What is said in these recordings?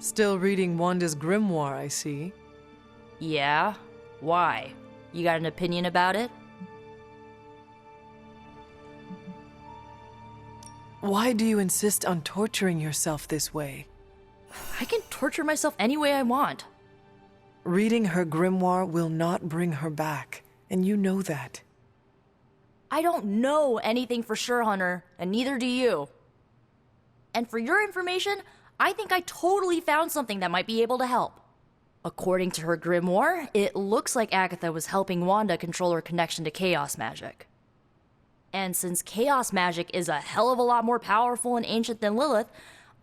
Still reading Wanda's grimoire, I see. Yeah? Why? You got an opinion about it? Why do you insist on torturing yourself this way? I can torture myself any way I want. Reading her grimoire will not bring her back, and you know that. I don't know anything for sure, Hunter, and neither do you. And for your information, I think I totally found something that might be able to help. According to her grimoire, it looks like Agatha was helping Wanda control her connection to chaos magic. And since chaos magic is a hell of a lot more powerful and ancient than Lilith,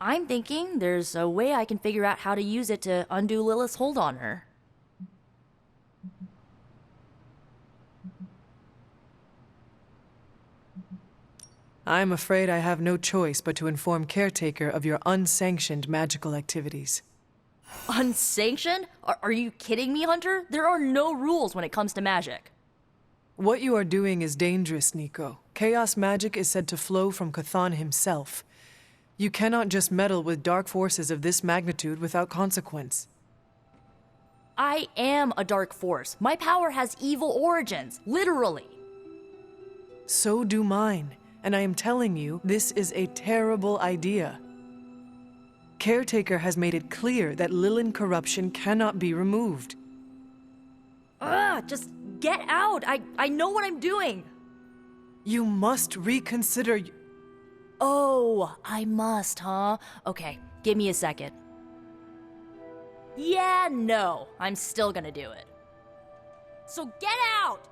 I'm thinking there's a way I can figure out how to use it to undo Lilith's hold on her. I'm afraid I have no choice but to inform Caretaker of your unsanctioned magical activities. Unsanctioned? Are you kidding me, Hunter? There are no rules when it comes to magic. What you are doing is dangerous, Nico. Chaos magic is said to flow from Chthon himself. You cannot just meddle with dark forces of this magnitude without consequence. I am a dark force. My power has evil origins, literally. So do mine, and I am telling you, this is a terrible idea. Caretaker has made it clear that Lilith corruption cannot be removed. Just get out. I know what I'm doing. You must reconsider. Oh, I must, huh? Okay, give me a second. Yeah, no, I'm still gonna do it. So get out!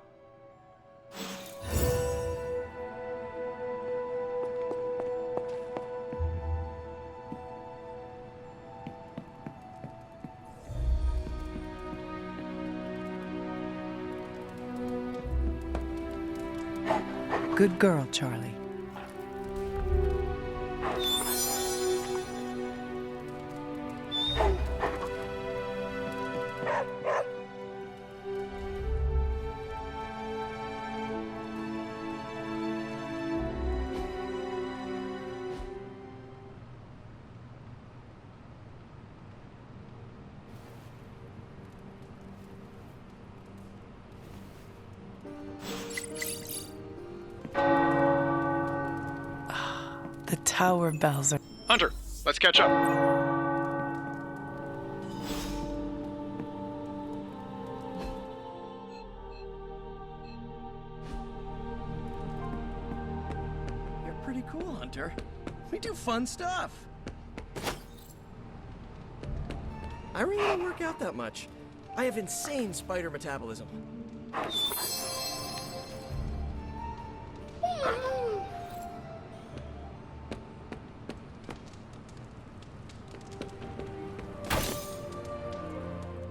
Good girl, Charlie. The tower bells are... Hunter, let's catch up. You're pretty cool, Hunter. We do fun stuff. I really don't work out that much. I have insane spider metabolism.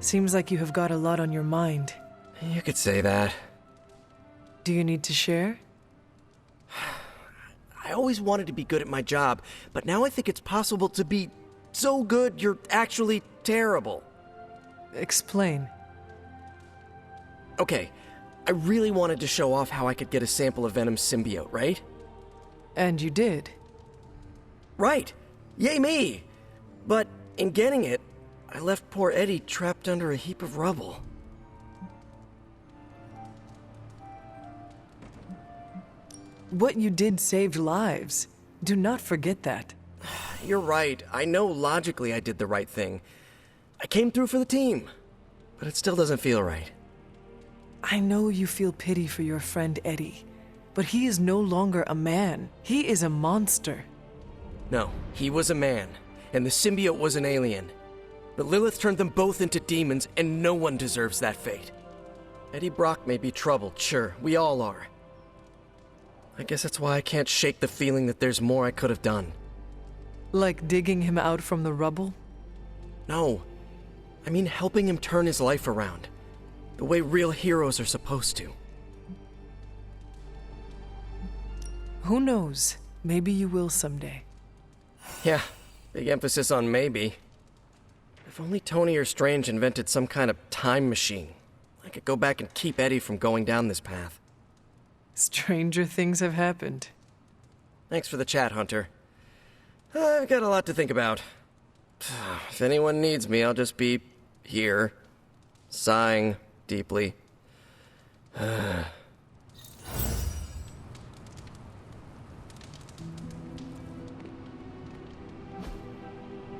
Seems like you have got a lot on your mind. You could say that. Do you need to share? I always wanted to be good at my job, but now I think it's possible to be so good you're actually terrible. Explain. Okay, I really wanted to show off how I could get a sample of Venom's symbiote, right? And you did. Right! Yay me! But in getting it, I left poor Eddie trapped under a heap of rubble. What you did saved lives. Do not forget that. You're right. I know logically I did the right thing. I came through for the team, but it still doesn't feel right. I know you feel pity for your friend Eddie, but he is no longer a man. He is a monster. No, he was a man, and the symbiote was an alien. But Lilith turned them both into demons, and no one deserves that fate. Eddie Brock may be troubled, sure, we all are. I guess that's why I can't shake the feeling that there's more I could have done. Like digging him out from the rubble? No, I mean helping him turn his life around. The way real heroes are supposed to. Who knows? Maybe you will someday. Yeah, big emphasis on maybe. If only Tony or Strange invented some kind of time machine, I could go back and keep Eddie from going down this path. Stranger things have happened. Thanks for the chat, Hunter. I've got a lot to think about. If anyone needs me, I'll just be here, sighing deeply.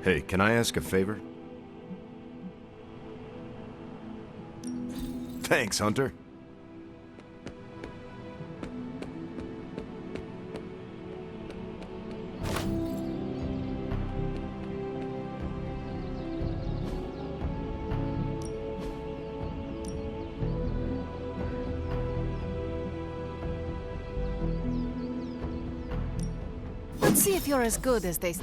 Hey, can I ask a favor? Thanks, Hunter. Let's see if you're as good as they...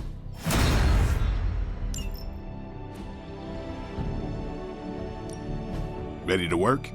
Ready to work?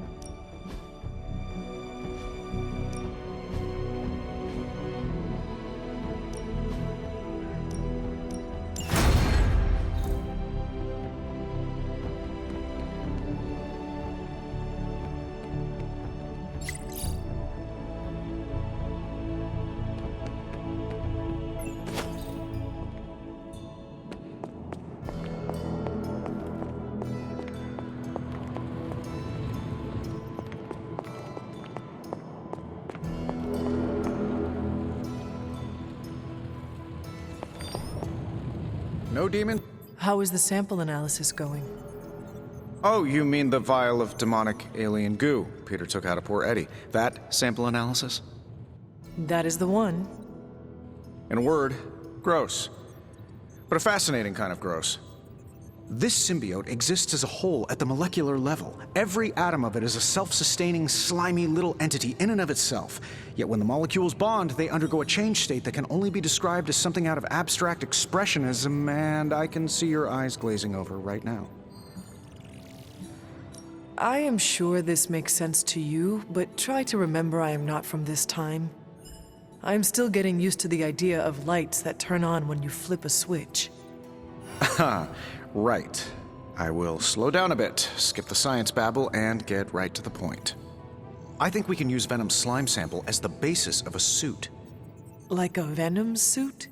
No demon? How is the sample analysis going? Oh, you mean the vial of demonic alien goo Peter took out of poor Eddie. That sample analysis? That is the one. In a word, gross. But a fascinating kind of gross. This symbiote exists as a whole at the molecular level. Every atom of it is a self-sustaining, slimy little entity in and of itself. Yet when the molecules bond, they undergo a change state that can only be described as something out of abstract expressionism, and I can see your eyes glazing over right now. I am sure this makes sense to you, but try to remember I am not from this time. I am still getting used to the idea of lights that turn on when you flip a switch. Right. I will slow down a bit, skip the science babble, and get right to the point. I think we can use Venom's slime sample as the basis of a suit. Like a Venom suit?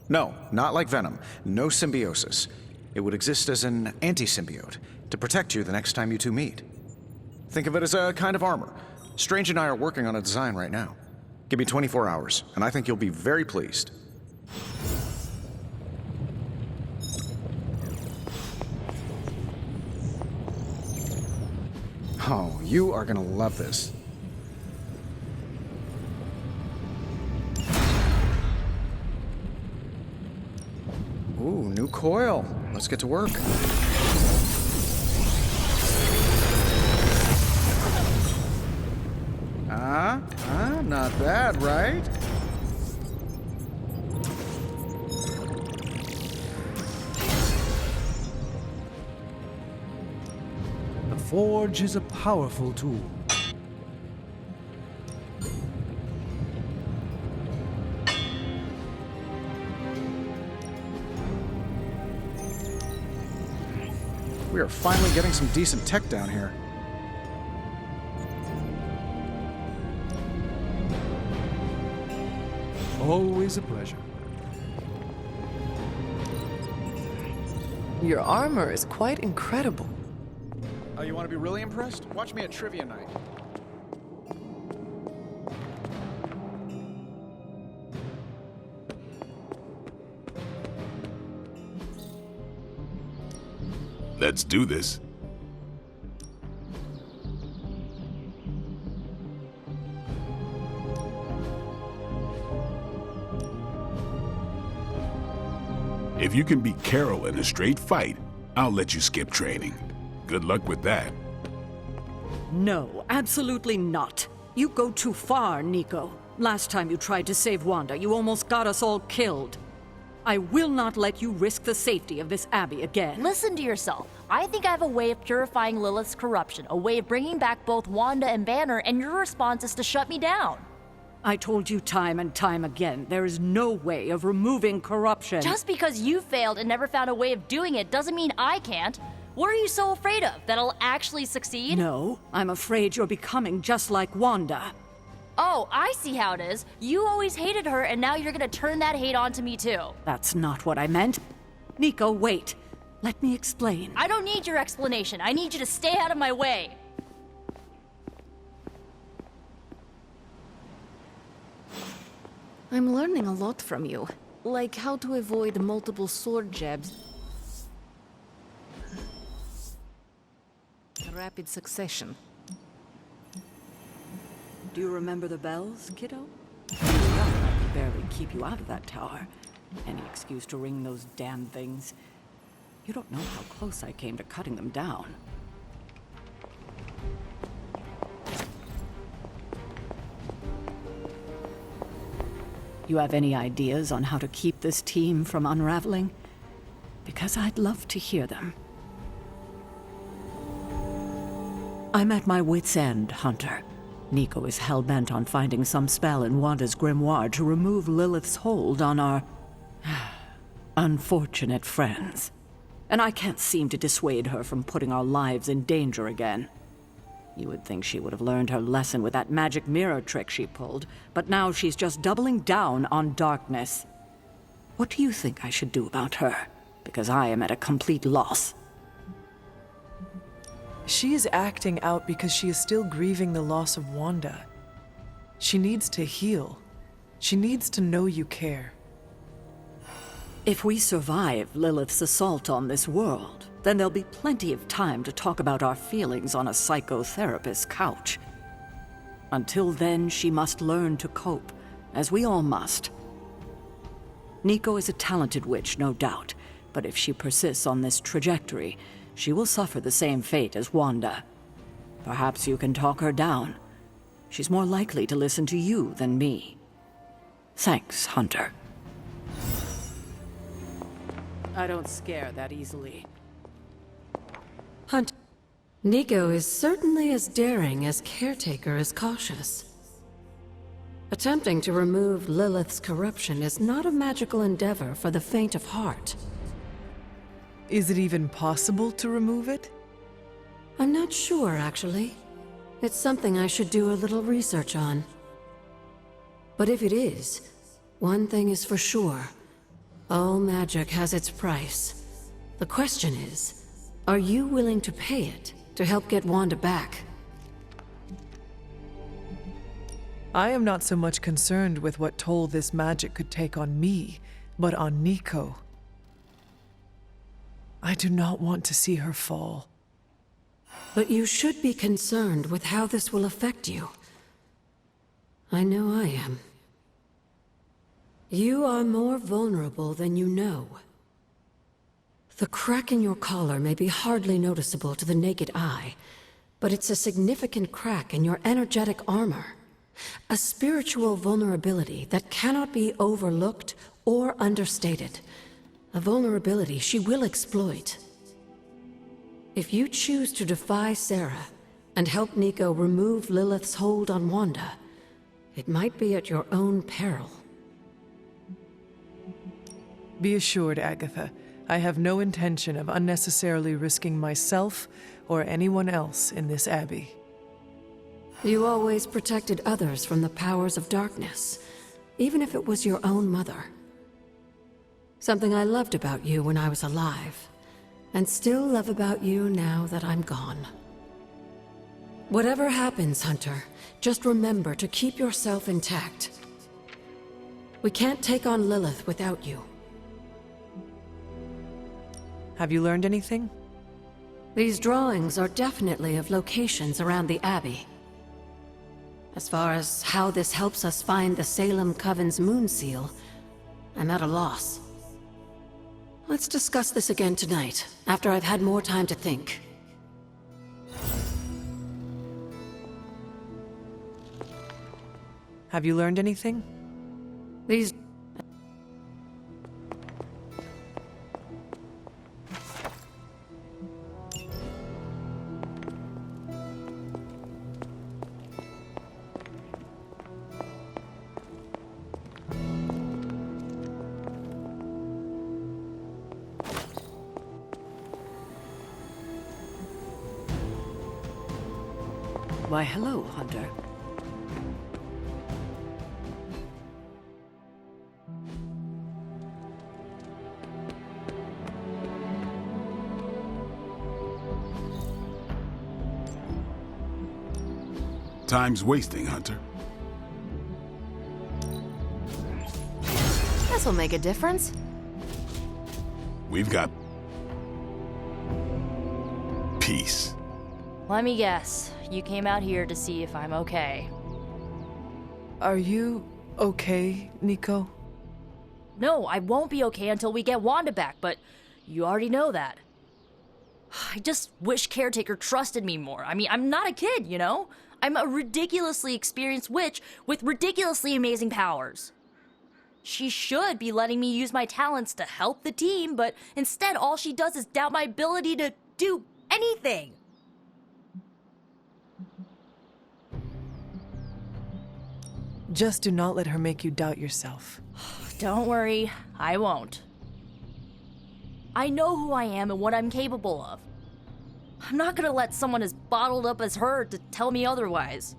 No, not like Venom. No symbiosis. It would exist as an anti-symbiote, to protect you the next time you two meet. Think of it as a kind of armor. Strange and I are working on a design right now. Give me 24 hours, and I think you'll be very pleased. Oh, you are gonna love this. Ooh, new coil. Let's get to work. Not bad, right? The Forge is a powerful tool. We are finally getting some decent tech down here. Always a pleasure. Your armor is quite incredible. Oh, you want to be really impressed? Watch me at trivia night. Let's do this. If you can beat Carol in a straight fight, I'll let you skip training. Good luck with that. No, absolutely not. You go too far, Nico. Last time you tried to save Wanda, you almost got us all killed. I will not let you risk the safety of this Abbey again. Listen to yourself. I think I have a way of purifying Lilith's corruption, a way of bringing back both Wanda and Banner, and your response is to shut me down. I told you time and time again, there is no way of removing corruption. Just because you failed and never found a way of doing it doesn't mean I can't. What are you so afraid of? That I'll actually succeed? No, I'm afraid you're becoming just like Wanda. Oh, I see how it is. You always hated her, and now you're gonna turn that hate onto me too. That's not what I meant. Nico, wait. Let me explain. I don't need your explanation. I need you to stay out of my way. I'm learning a lot from you. Like how to avoid multiple sword jabs. Rapid succession. Do you remember the bells, kiddo? I could barely keep you out of that tower. Any excuse to ring those damn things. You don't know how close I came to cutting them down. You have any ideas on how to keep this team from unraveling? Because I'd love to hear them. I'm at my wit's end, Hunter. Nico is hell-bent on finding some spell in Wanda's grimoire to remove Lilith's hold on our unfortunate friends. And I can't seem to dissuade her from putting our lives in danger again. You would think she would have learned her lesson with that magic mirror trick she pulled, but now she's just doubling down on darkness. What do you think I should do about her? Because I am at a complete loss. She is acting out because she is still grieving the loss of Wanda. She needs to heal. She needs to know you care. If we survive Lilith's assault on this world, then there'll be plenty of time to talk about our feelings on a psychotherapist's couch. Until then, she must learn to cope, as we all must. Nico is a talented witch, no doubt, but if she persists on this trajectory, she will suffer the same fate as Wanda. Perhaps you can talk her down. She's more likely to listen to you than me. Thanks, Hunter. I don't scare that easily. Hunter. Nico is certainly as daring as Caretaker is cautious. Attempting to remove Lilith's corruption is not a magical endeavor for the faint of heart. Is it even possible to remove it? I'm not sure, actually. It's something I should do a little research on. But if it is, one thing is for sure. All magic has its price. The question is, are you willing to pay it to help get Wanda back? I am not so much concerned with what toll this magic could take on me, but on Nico. I do not want to see her fall. But you should be concerned with how this will affect you. I know I am. You are more vulnerable than you know. The crack in your collar may be hardly noticeable to the naked eye, but it's a significant crack in your energetic armor. A spiritual vulnerability that cannot be overlooked or understated. A vulnerability she will exploit. If you choose to defy Sarah and help Nico remove Lilith's hold on Wanda, it might be at your own peril. Be assured, Agatha, I have no intention of unnecessarily risking myself or anyone else in this abbey. You always protected others from the powers of darkness, even if it was your own mother. Something I loved about you when I was alive, and still love about you now that I'm gone. Whatever happens, Hunter, just remember to keep yourself intact. We can't take on Lilith without you. Have you learned anything? These drawings are definitely of locations around the Abbey. As far as how this helps us find the Salem Coven's moon seal, I'm at a loss. Let's discuss this again tonight, after I've had more time to think. Have you learned anything? These... Why, hello, Hunter. Time's wasting, Hunter. This'll make a difference. We've got peace. Let me guess. You came out here to see if I'm okay. Are you okay, Nico? No, I won't be okay until we get Wanda back, but you already know that. I just wish Caretaker trusted me more. I mean, I'm not a kid, you know? I'm a ridiculously experienced witch with ridiculously amazing powers. She should be letting me use my talents to help the team, but instead all she does is doubt my ability to do anything. Just do not let her make you doubt yourself. Don't worry, I won't. I know who I am and what I'm capable of. I'm not gonna let someone as bottled up as her to tell me otherwise.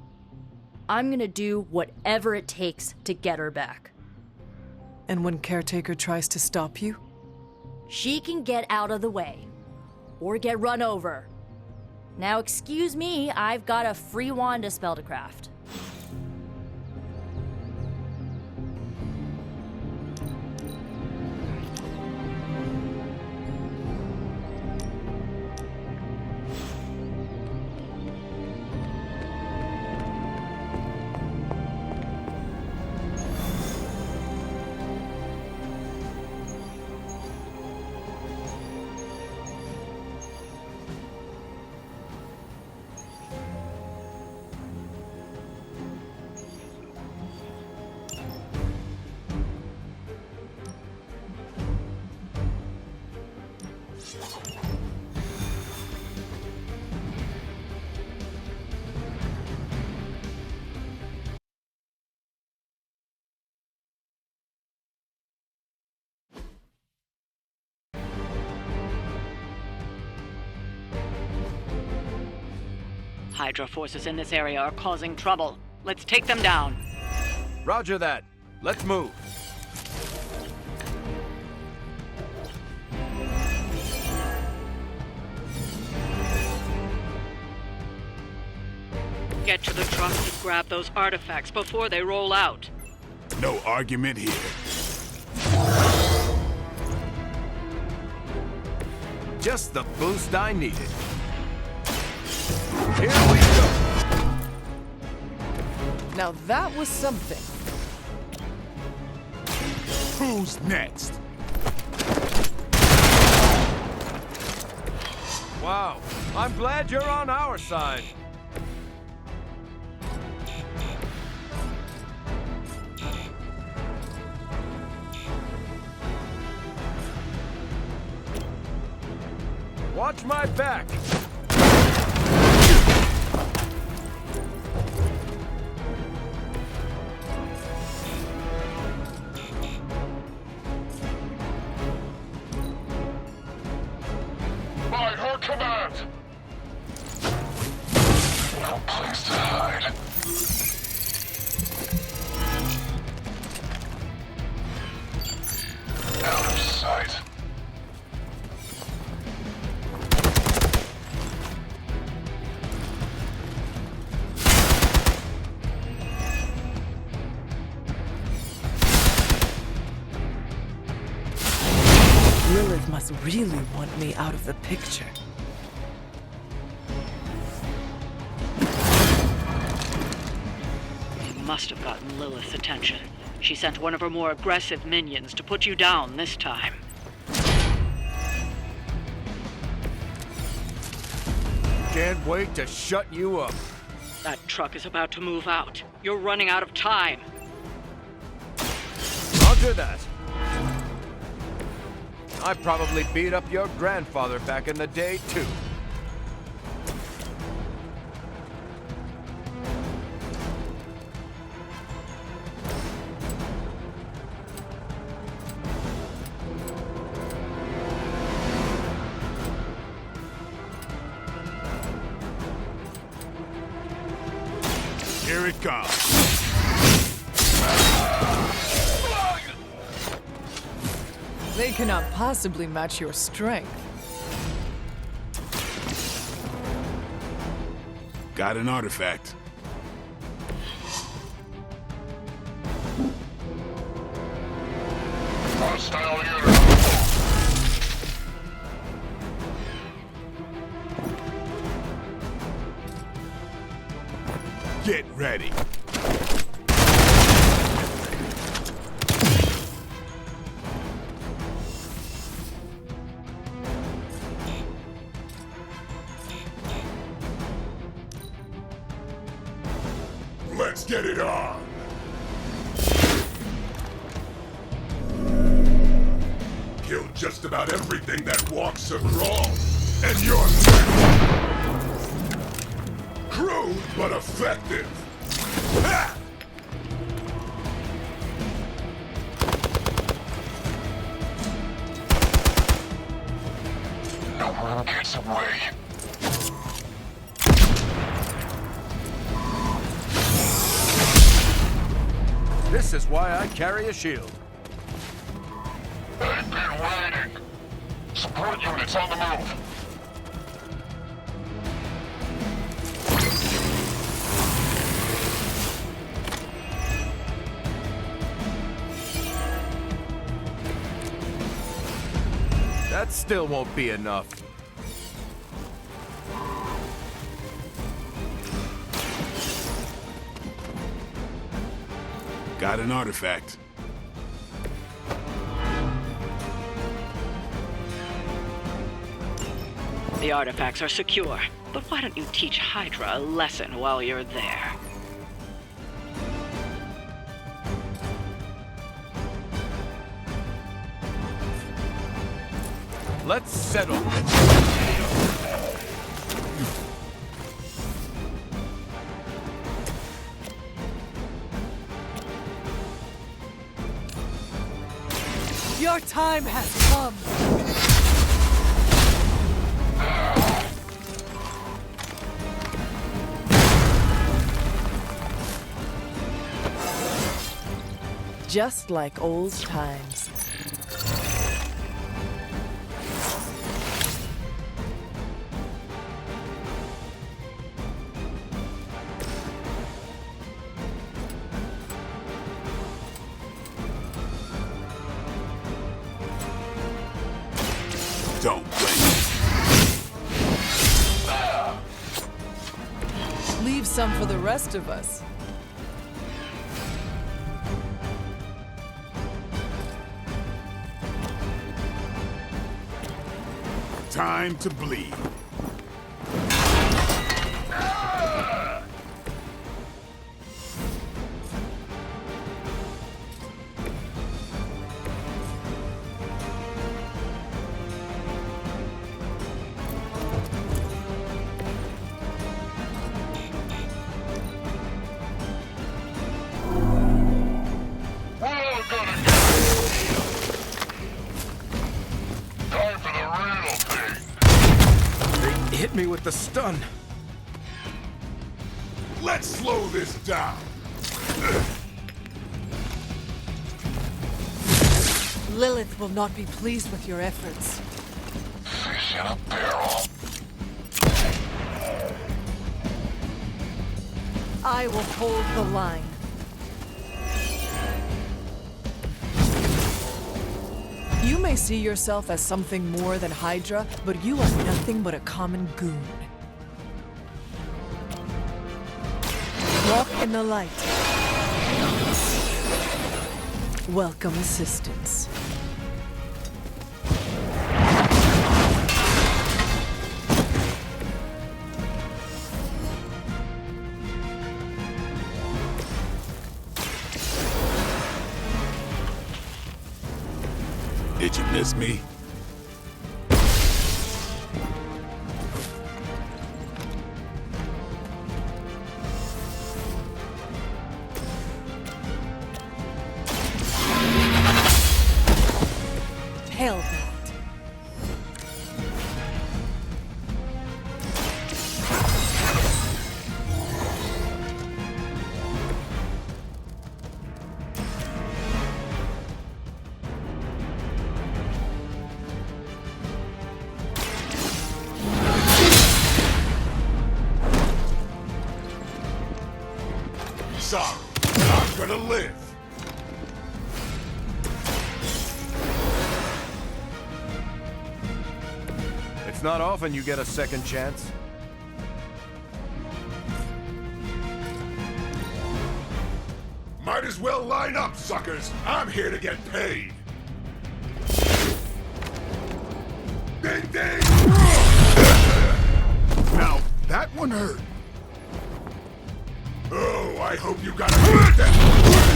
I'm gonna do whatever it takes to get her back. And when Caretaker tries to stop you? She can get out of the way. Or get run over. Now excuse me, I've got a free Wanda spell to craft. Hydra forces in this area are causing trouble. Let's take them down. Roger that. Let's move. Get to the truck and grab those artifacts before they roll out. No argument here. Just the boost I needed. Here we go. Now that was something. Who's next? Wow. I'm glad you're on our side. Watch my back. By her command! No place to hide. Out of sight. Lilith must really want me out of the picture. You must have gotten Lilith's attention. She sent one of her more aggressive minions to put you down this time. Can't wait to shut you up. That truck is about to move out. You're running out of time. Roger that. I probably beat up your grandfather back in the day, too. Here it comes. They cannot possibly match your strength. Got an artifact. Hostile unit. Get ready. Let's get it on! Killed just about everything that walks or crawls, and you're next! Crude but effective! Ha! No one gets away. This is why I carry a shield. They've been waiting. Support units on the move. That still won't be enough. Got an artifact. The artifacts are secure, but why don't you teach Hydra a lesson while you're there? Let's settle this. Your time has come. Just like old times. Don't blink. Leave some for the rest of us. Time to bleed. Hit me with the stun. Let's slow this down. Lilith will not be pleased with your efforts. Fish in a barrel. I will hold the line. You may see yourself as something more than Hydra, but you are nothing but a common goon. Walk in the light. Welcome assistance. Did you miss me? Hell that. Sorry, I'm gonna live. It's not often you get a second chance. Might as well line up, suckers. I'm here to get paid. Ding, ding! Now, that one hurt. Oh, I hope you got a good that.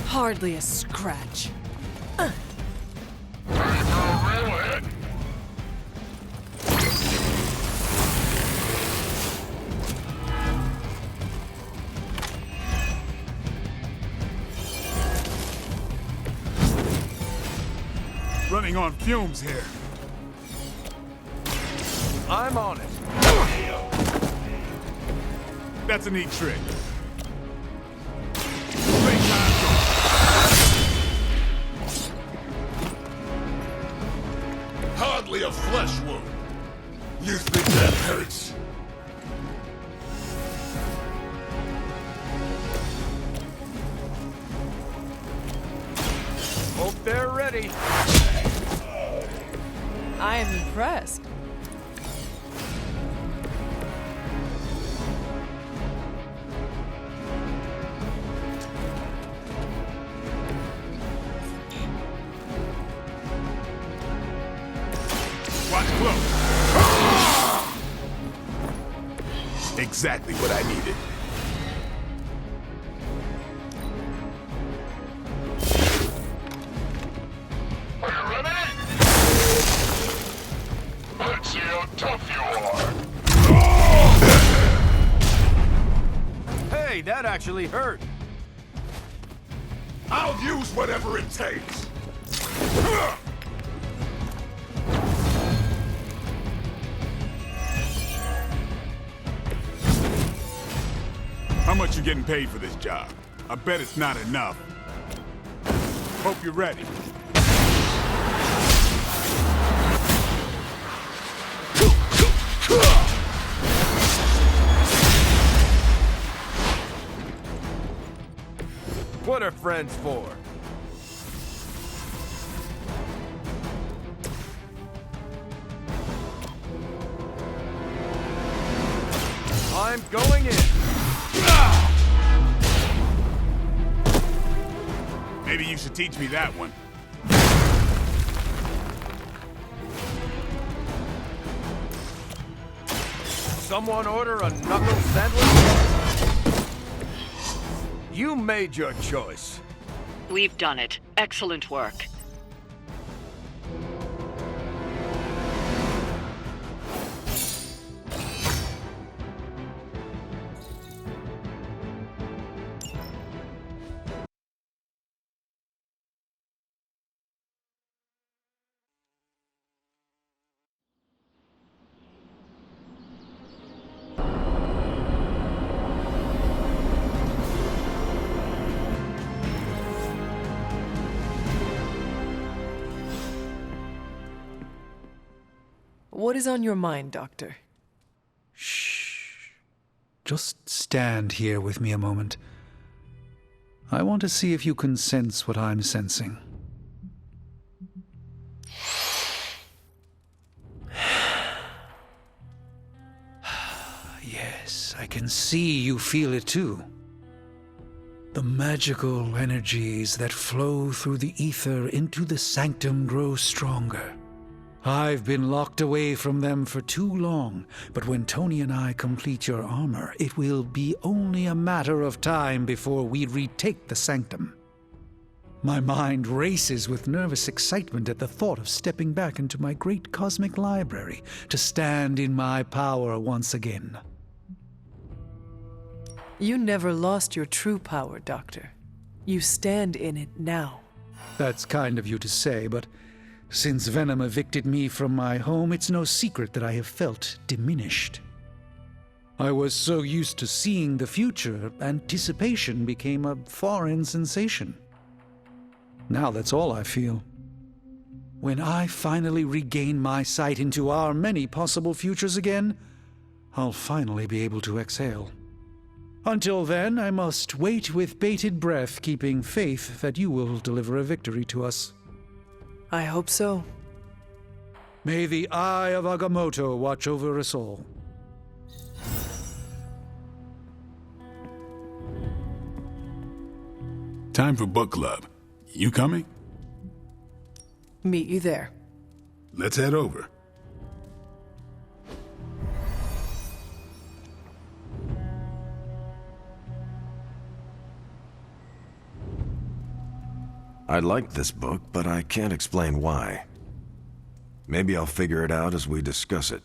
Hardly a scratch. Running on fumes here. I'm on it. That's a neat trick. Hardly a flesh wound. You think that hurts? Hope they're ready. I am impressed. Watch close. Exactly what I needed. Are you ready? Let's see how tough you are. Hey, that actually hurt. I'll use whatever it takes. How much you getting paid for this job? I bet it's not enough. Hope you're ready. What are friends for? I'm going in. Maybe you should teach me that one. Someone order a knuckle sandwich? You made your choice. We've done it. Excellent work. What is on your mind, Doctor? Shh. Just stand here with me a moment. I want to see if you can sense what I'm sensing. Yes, I can see you feel it too. The magical energies that flow through the ether into the sanctum grow stronger. I've been locked away from them for too long, but when Tony and I complete your armor, it will be only a matter of time before we retake the sanctum. My mind races with nervous excitement at the thought of stepping back into my great cosmic library to stand in my power once again. You never lost your true power, Doctor. You stand in it now. That's kind of you to say, but since Venom evicted me from my home, it's no secret that I have felt diminished. I was so used to seeing the future, anticipation became a foreign sensation. Now that's all I feel. When I finally regain my sight into our many possible futures again, I'll finally be able to exhale. Until then, I must wait with bated breath, keeping faith that you will deliver a victory to us. I hope so. May the Eye of Agamotto watch over us all. Time for book club. You coming? Meet you there. Let's head over. I like this book, but I can't explain why. Maybe I'll figure it out as we discuss it.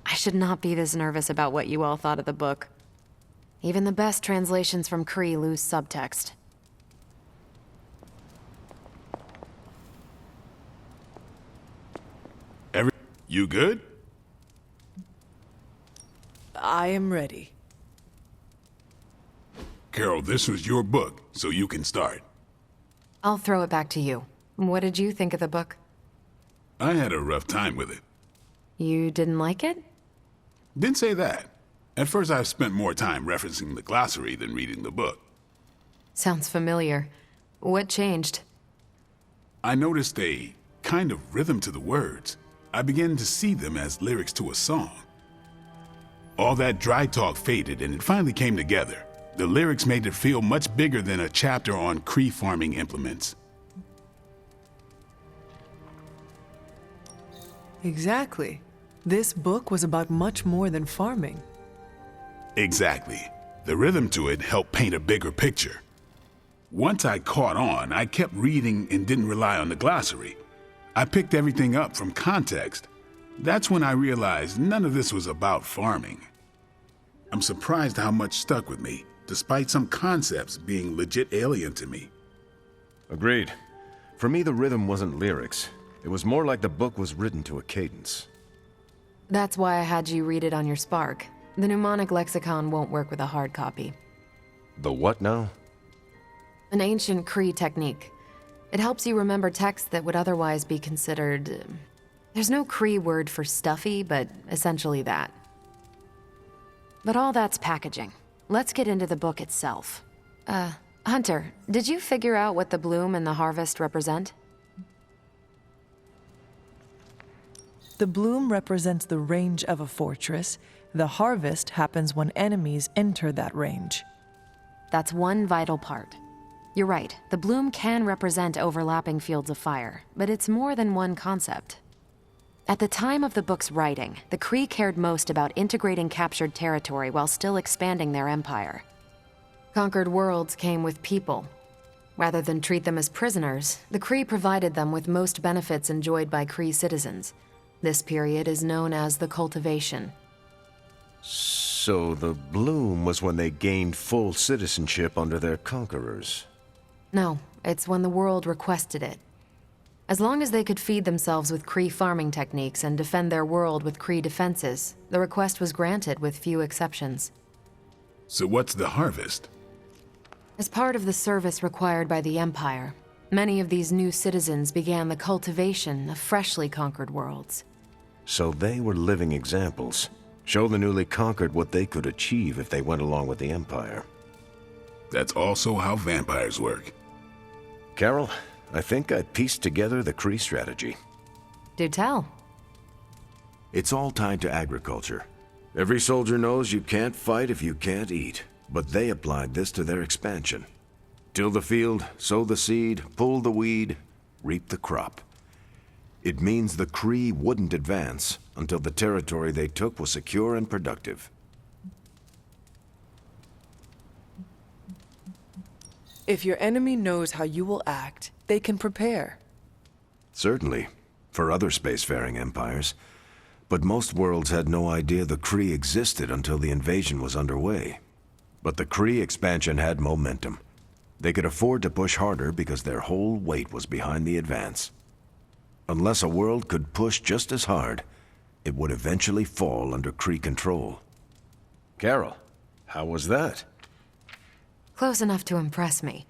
I should not be this nervous about what you all thought of the book. Even the best translations from Kree lose subtext. You good? I am ready. Carol, this was your book, so you can start. I'll throw it back to you. What did you think of the book? I had a rough time with it. You didn't like it? Didn't say that. At first, I spent more time referencing the glossary than reading the book. Sounds familiar. What changed? I noticed a kind of rhythm to the words. I began to see them as lyrics to a song. All that dry talk faded and it finally came together. The lyrics made it feel much bigger than a chapter on Kree farming implements. Exactly. This book was about much more than farming. Exactly. The rhythm to it helped paint a bigger picture. Once I caught on, I kept reading and didn't rely on the glossary. I picked everything up from context. That's when I realized none of this was about farming. I'm surprised how much stuck with me, despite some concepts being legit alien to me. Agreed. For me, the rhythm wasn't lyrics. It was more like the book was written to a cadence. That's why I had you read it on your Spark. The mnemonic lexicon won't work with a hard copy. The what now? An ancient Kree technique. It helps you remember texts that would otherwise be considered... There's no Kree word for stuffy, but essentially that. But all that's packaging. Let's get into the book itself. Hunter, did you figure out what the bloom and the harvest represent? The bloom represents the range of a fortress. The harvest happens when enemies enter that range. That's one vital part. You're right, the bloom can represent overlapping fields of fire, but it's more than one concept. At the time of the book's writing, the Kree cared most about integrating captured territory while still expanding their empire. Conquered worlds came with people. Rather than treat them as prisoners, the Kree provided them with most benefits enjoyed by Kree citizens. This period is known as the cultivation. So the bloom was when they gained full citizenship under their conquerors. No, it's when the world requested it. As long as they could feed themselves with Kree farming techniques and defend their world with Kree defenses, the request was granted with few exceptions. So what's the harvest? As part of the service required by the Empire, many of these new citizens began the cultivation of freshly conquered worlds. So they were living examples. Show the newly conquered what they could achieve if they went along with the Empire. That's also how vampires work. Carol, I think I pieced together the Kree strategy. Do tell. It's all tied to agriculture. Every soldier knows you can't fight if you can't eat, but they applied this to their expansion. Till the field, sow the seed, pull the weed, reap the crop. It means the Kree wouldn't advance until the territory they took was secure and productive. If your enemy knows how you will act, they can prepare. Certainly, for other spacefaring empires. But most worlds had no idea the Kree existed until the invasion was underway. But the Kree expansion had momentum. They could afford to push harder because their whole weight was behind the advance. Unless a world could push just as hard, it would eventually fall under Kree control. Carol, how was that? Close enough to impress me.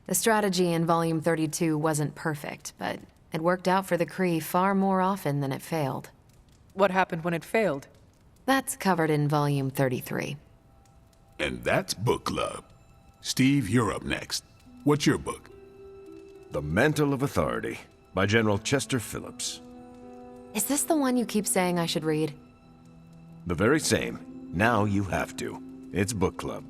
The strategy in Volume 32 wasn't perfect, but it worked out for the Kree far more often than it failed. What happened when it failed? That's covered in volume 33. And that's book club. Steve, you're up next. What's your book? The Mantle of Authority by General Chester Phillips. Is this the one you keep saying I should read? The very same. Now you have to. It's book club.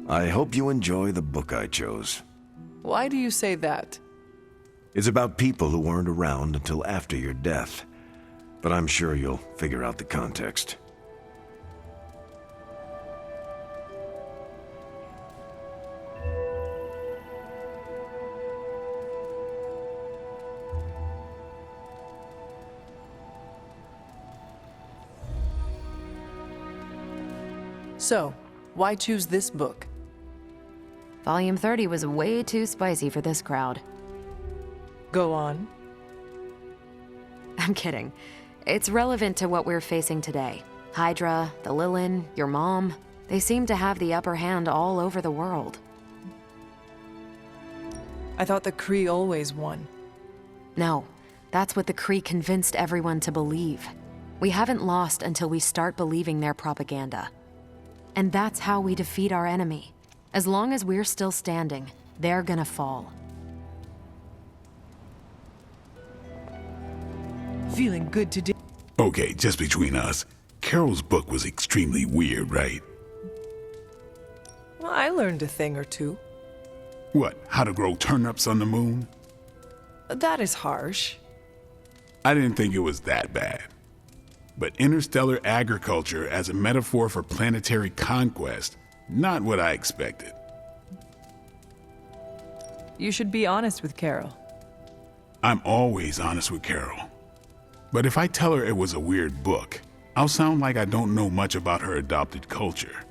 I hope you enjoy the book I chose. Why do you say that? It's about people who weren't around until after your death. But I'm sure you'll figure out the context. So, why choose this book? Volume 30 was way too spicy for this crowd. Go on. I'm kidding. It's relevant to what we're facing today. Hydra, the Lilith, your mom, they seem to have the upper hand all over the world. I thought the Kree always won. No, that's what the Kree convinced everyone to believe. We haven't lost until we start believing their propaganda. And that's how we defeat our enemy. As long as we're still standing, they're gonna fall. Feeling good today. Okay, just between us. Carol's book was extremely weird, right? Well, I learned a thing or two. What, how to grow turnips on the moon? That is harsh. I didn't think it was that bad. But interstellar agriculture as a metaphor for planetary conquest, not what I expected. You should be honest with Carol. I'm always honest with Carol. But if I tell her it was a weird book, I'll sound like I don't know much about her adopted culture.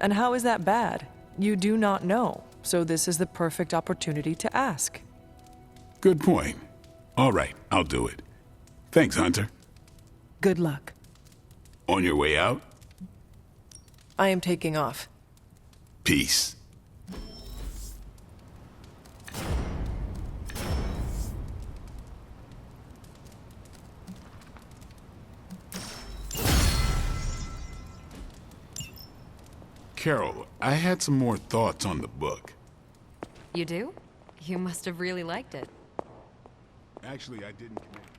And how is that bad? You do not know, so this is the perfect opportunity to ask. Good point. All right, I'll do it. Thanks, Hunter. Good luck. On your way out? I am taking off. Peace. Carol, I had some more thoughts on the book. You do? You must have really liked it. Actually, I didn't connect.